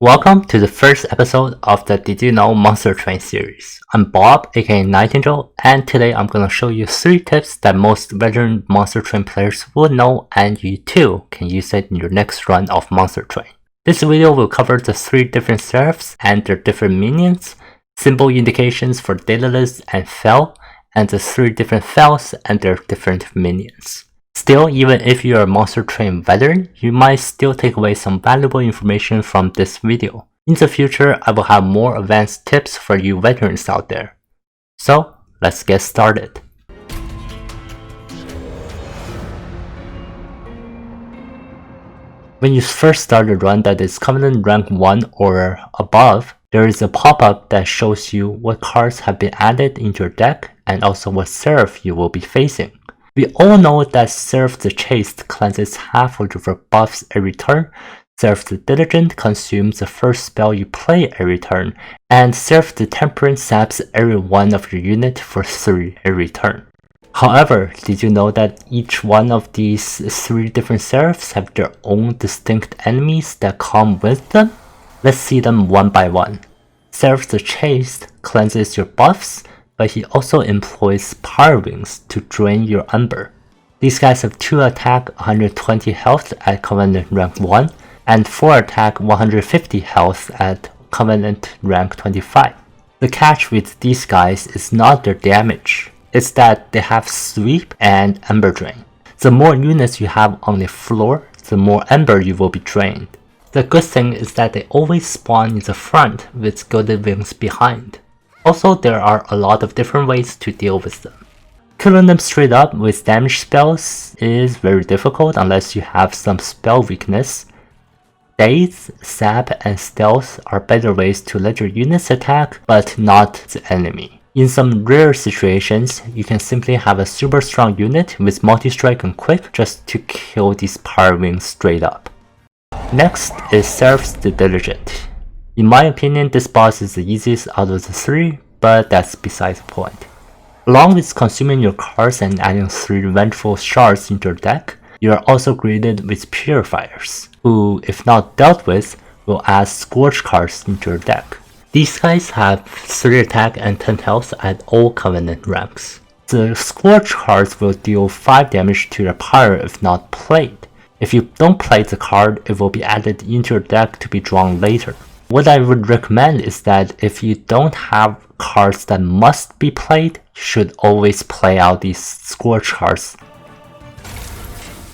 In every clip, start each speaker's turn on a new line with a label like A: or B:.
A: Welcome to the first episode of the Did You Know Monster Train series. I'm Bob, aka Nightingale, and today I'm gonna show you 3 tips that most veteran Monster Train players will know and you too can use it in your next run of Monster Train. This video will cover the 3 different seraphs and their different minions, symbol indications for Daedalus and Fel, and the 3 different Fels and their different minions. Still, even if you're a Monster Train veteran, you might still take away some valuable information from this video. In the future, I will have more advanced tips for you veterans out there. So, let's get started. When you first start a run that is Covenant rank 1 or above, there is a pop-up that shows you what cards have been added into your deck and also what seraph you will be facing. We all know that Seraph the Chaste cleanses half of your buffs every turn, Seraph the Diligent consumes the first spell you play every turn, and Seraph the Temperate saps every one of your unit for 3 every turn. However, did you know that each one of these 3 different Seraphs have their own distinct enemies that come with them? Let's see them one by one. Seraph the Chaste cleanses your buffs, but he also employs Power Wings to drain your Umber. These guys have 2 attack, 120 health at Covenant rank 1, and 4 attack, 150 health at Covenant rank 25. The catch with these guys is not their damage, it's that they have Sweep and Ember Drain. The more units you have on the floor, the more Ember you will be drained. The good thing is that they always spawn in the front with Gilded Wings behind. Also, there are a lot of different ways to deal with them. Killing them straight up with damage spells is very difficult unless you have some spell weakness. Daze, Sap, and Stealth are better ways to let your units attack, but not the enemy. In some rare situations, you can simply have a super strong unit with multi-strike and quick just to kill these Power Wings straight up. Next is Seraph the Diligent. In my opinion, this boss is the easiest out of the 3, but that's beside the point. Along with consuming your cards and adding 3 Vengeful Shards into your deck, you are also greeted with Purifiers, who, if not dealt with, will add Scourge cards into your deck. These guys have 3 attack and 10 health at all Covenant ranks. The Scourge cards will deal 5 damage to your power if not played. If you don't play the card, it will be added into your deck to be drawn later. What I would recommend is that if you don't have cards that must be played, you should always play out these Scourge cards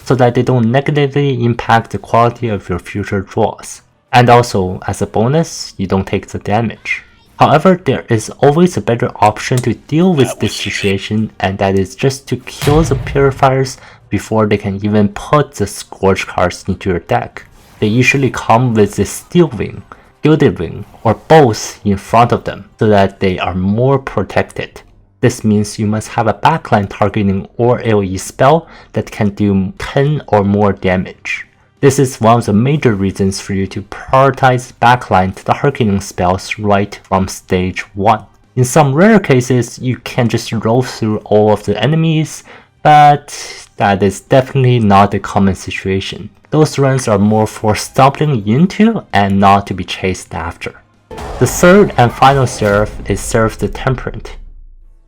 A: so that they don't negatively impact the quality of your future draws. And also, as a bonus, you don't take the damage. However, there is always a better option to deal with this situation, and that is just to kill the Purifiers before they can even put the Scourge cards into your deck. They usually come with the Steel Wing, Gilded Wing, or both in front of them so that they are more protected. This means you must have a backline targeting or AoE spell that can do 10 or more damage. This is one of the major reasons for you to prioritize backline targeting spells right from stage 1. In some rare cases, you can just roll through all of the enemies, but that is definitely not a common situation. Those runs are more for stumbling into and not to be chased after. The third and final seraph is Seraph the Temperate.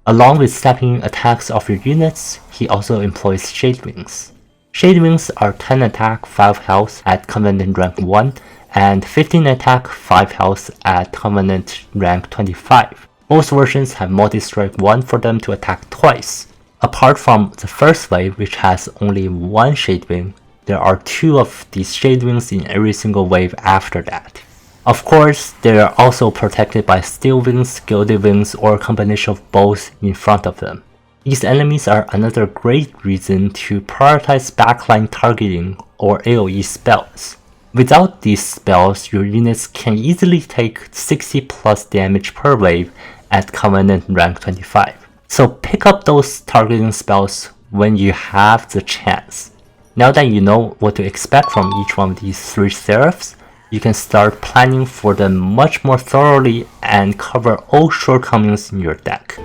A: Along with stepping attacks of your units, he also employs Shade Wings. Shade Wings are 10 attack, 5 health at Covenant rank 1, and 15 attack, 5 health at Covenant rank 25. Both versions have multi-strike 1 for them to attack twice. Apart from the first wave, which has only 1 Shade Wing, there are 2 of these Shade Wings in every single wave after that. Of course, they are also protected by Steel Wings, Gilded Wings, or a combination of both in front of them. These enemies are another great reason to prioritize backline targeting or AoE spells. Without these spells, your units can easily take 60 plus damage per wave at Covenant rank 25. So pick up those targeting spells when you have the chance. Now that you know what to expect from each one of these 3 seraphs, you can start planning for them much more thoroughly and cover all shortcomings in your deck.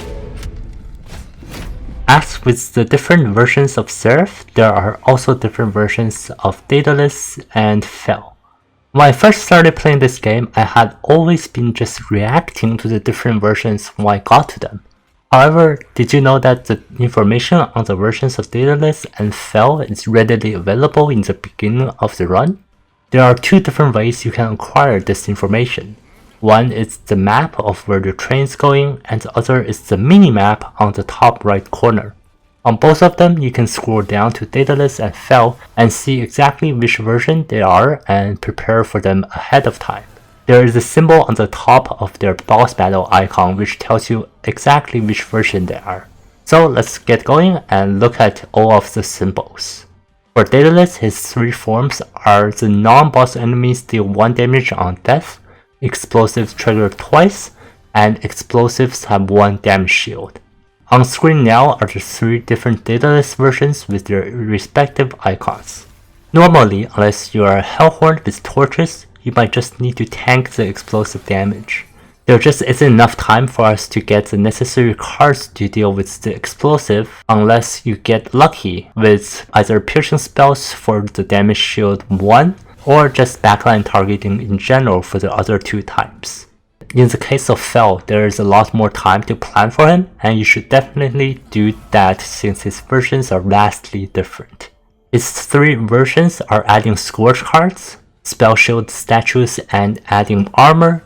A: As with the different versions of Seraph, there are also different versions of Daedalus and Fel. When I first started playing this game, I had always been just reacting to the different versions when I got to them. However, did you know that the information on the versions of Daedalus and Fel is readily available in the beginning of the run? There are two different ways you can acquire this information. One is the map of where the train is going, and the other is the mini-map on the top right corner. On both of them, you can scroll down to Daedalus and Fel and see exactly which version they are and prepare for them ahead of time. There is a symbol on the top of their boss battle icon which tells you exactly which version they are. So let's get going and look at all of the symbols. For Daedalus, his three forms are the non-boss enemies deal 1 damage on death, explosives trigger twice, and explosives have 1 damage shield. On screen now are the 3 different Daedalus versions with their respective icons. Normally, unless you are a Hellhorn with torches, you might just need to tank the explosive damage. There just isn't enough time for us to get the necessary cards to deal with the explosive unless you get lucky with either piercing spells for the damage shield 1 or just backline targeting in general for the other 2 types. In the case of Fel, there is a lot more time to plan for him, and you should definitely do that since his versions are vastly different. His 3 versions are adding Scourge cards, Spell Shield statues and adding armor,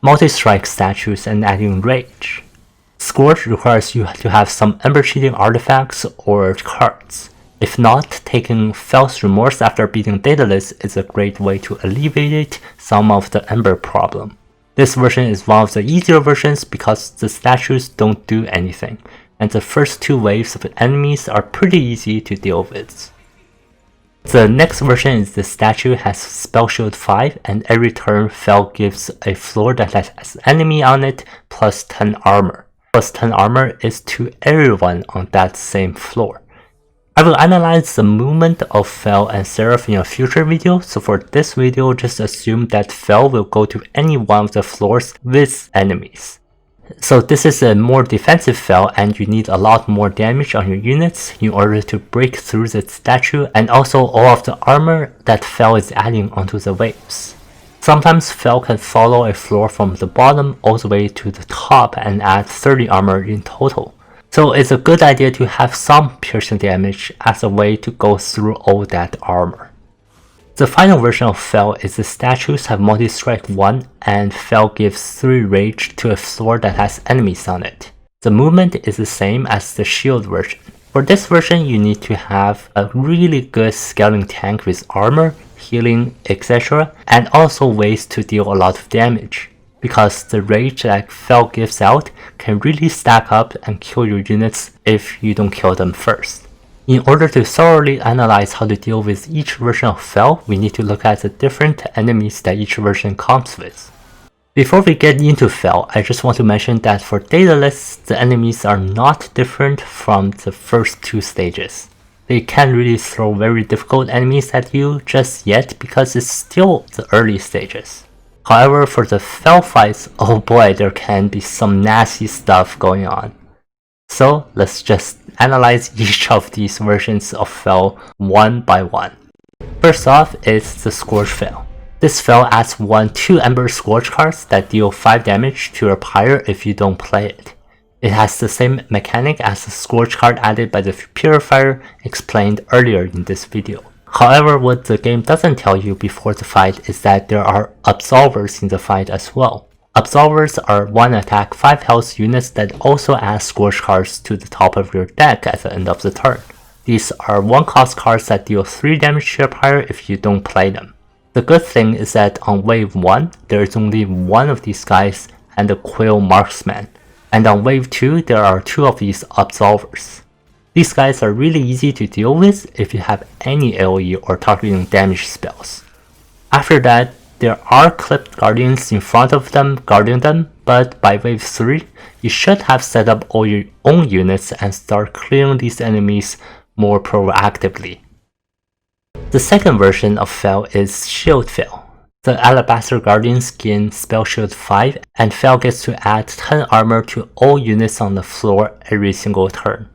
A: Multi-Strike statues and adding rage. Scourge requires you to have some Ember cheating artifacts or cards. If not, taking Fel's Remorse after beating Daedalus is a great way to alleviate some of the Ember problem. This version is one of the easier versions because the statues don't do anything, and the first 2 waves of enemies are pretty easy to deal with. The next version is the statue has Spell Shield 5, and every turn Fel gives a floor that has enemy on it plus 10 armor. Plus 10 armor is to everyone on that same floor. I will analyze the movement of Fel and Seraph in a future video, so for this video just assume that Fel will go to any one of the floors with enemies. So this is a more defensive Fel and you need a lot more damage on your units in order to break through the statue and also all of the armor that Fel is adding onto the waves. Sometimes Fel can follow a floor from the bottom all the way to the top and add 30 armor in total. So it's a good idea to have some piercing damage as a way to go through all that armor. The final version of Fel is the statues have multi-strike 1 and Fel gives 3 rage to a floor that has enemies on it. The movement is the same as the shield version. For this version you need to have a really good scaling tank with armor, healing, etc. and also ways to deal a lot of damage, because the rage that Fel gives out can really stack up and kill your units if you don't kill them first. In order to thoroughly analyze how to deal with each version of Fel, we need to look at the different enemies that each version comes with. Before we get into Fel, I just want to mention that for Daedalus, the enemies are not different from the first 2 stages. They can't really throw very difficult enemies at you just yet because it's still the early stages. However, for the Fel fights, oh boy, there can be some nasty stuff going on. So let's just analyze each of these versions of Fel one by one. First off is the Scourge Fel. This Fel adds 2 Ember Scourge cards that deal 5 damage to your pyre if you don't play it. It has the same mechanic as the Scourge card added by the Purifier explained earlier in this video. However, what the game doesn't tell you before the fight is that there are Absolvers in the fight as well. Absolvers are 1 attack 5 health units that also add Scourge cards to the top of your deck at the end of the turn. These are 1 cost cards that deal 3 damage to your pyre if you don't play them. The good thing is that on wave 1, there is only 1 of these guys and the Quill Marksman, and on wave 2 there are 2 of these Absolvers. These guys are really easy to deal with if you have any AoE or targeting damage spells. After that, there are clipped guardians in front of them guarding them, but by wave 3, you should have set up all your own units and start clearing these enemies more proactively. The second version of Fel is Shield Fel. The Alabaster Guardians gain Spell Shield 5 and Fel gets to add 10 armor to all units on the floor every single turn.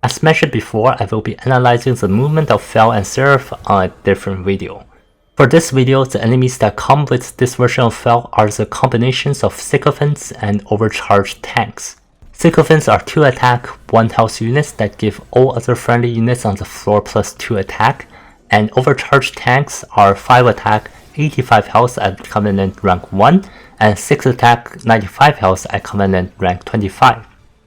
A: As mentioned before, I will be analyzing the movement of Fel and Seraph on a different video. For this video, the enemies that come with this version of Fel are the combinations of Sycophants and overcharged tanks. Sycophants are 2 attack, 1 health units that give all other friendly units on the floor plus 2 attack, and overcharged tanks are 5 attack, 85 health at Covenant rank 1, and 6 attack, 95 health at Covenant rank 25.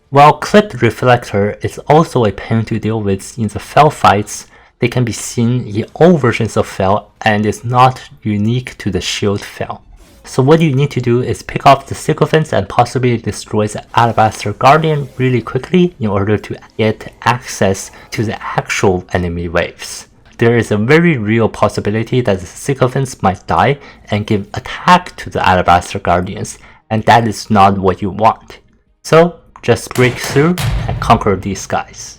A: While Clipped Reflector is also a pain to deal with in the Fel fights, they can be seen in all versions of Fel and is not unique to the Shield Fel. So what you need to do is pick off the Sycophants and possibly destroy the Alabaster Guardian really quickly in order to get access to the actual enemy waves. There is a very real possibility that the Sycophants might die and give attack to the Alabaster Guardians, and that is not what you want. So just break through and conquer these guys.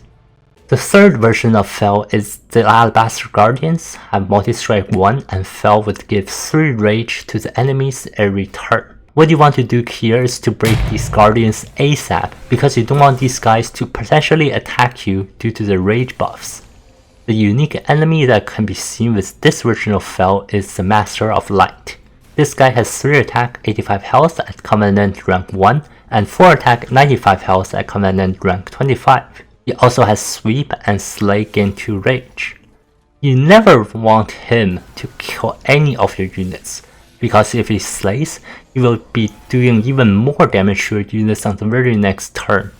A: The third version of Fel is the Alabaster Guardians have multi-strike 1 and Fel would give 3 rage to the enemies every turn. What you want to do here is to break these Guardians ASAP because you don't want these guys to potentially attack you due to the rage buffs. The unique enemy that can be seen with this version of Fel is the Master of Light. This guy has 3 attack, 85 health at Covenant rank 1 and 4 attack, 95 health at Covenant rank 25. He also has Sweep and Slay gain 2 rage. You never want him to kill any of your units, because if he slays, you will be doing even more damage to your units on the very next turn.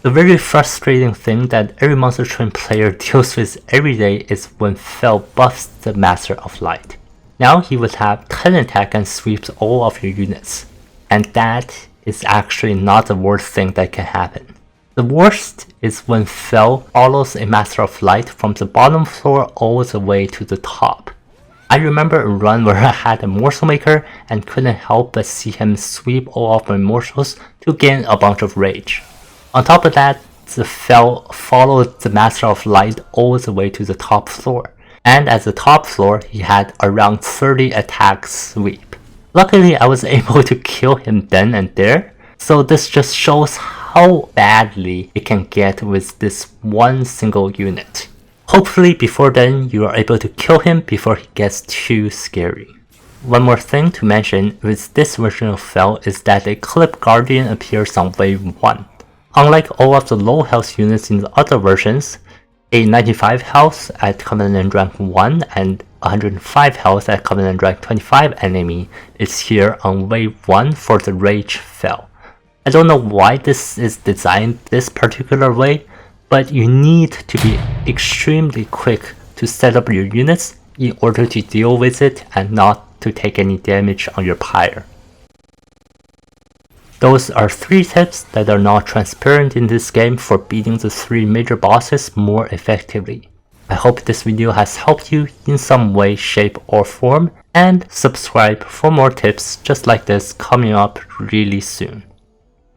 A: The very frustrating thing that every Monster Train player deals with every day is when Fel buffs the Master of Light. Now he would have 10 attack and sweeps all of your units, and that is actually not the worst thing that can happen. The worst is when Fel follows a Master of Light from the bottom floor all the way to the top. I remember a run where I had a Morsel Maker and couldn't help but see him sweep all of my morsels to gain a bunch of rage. On top of that, the Fel followed the Master of Light all the way to the top floor, and at the top floor he had around 30 attack sweep. Luckily I was able to kill him then and there, so this just shows how badly it can get with this one single unit. Hopefully before then you are able to kill him before he gets too scary. One more thing to mention with this version of Fel is that a Clip Guardian appears on wave 1. Unlike all of the low health units in the other versions, a 95 health at Covenant rank 1 and 105 health at Covenant rank 25 enemy is here on wave 1 for the Rage Fel. I don't know why this is designed this particular way, but you need to be extremely quick to set up your units in order to deal with it and not to take any damage on your pyre. Those are 3 tips that are not transparent in this game for beating the 3 major bosses more effectively. I hope this video has helped you in some way, shape or form, and subscribe for more tips just like this coming up really soon.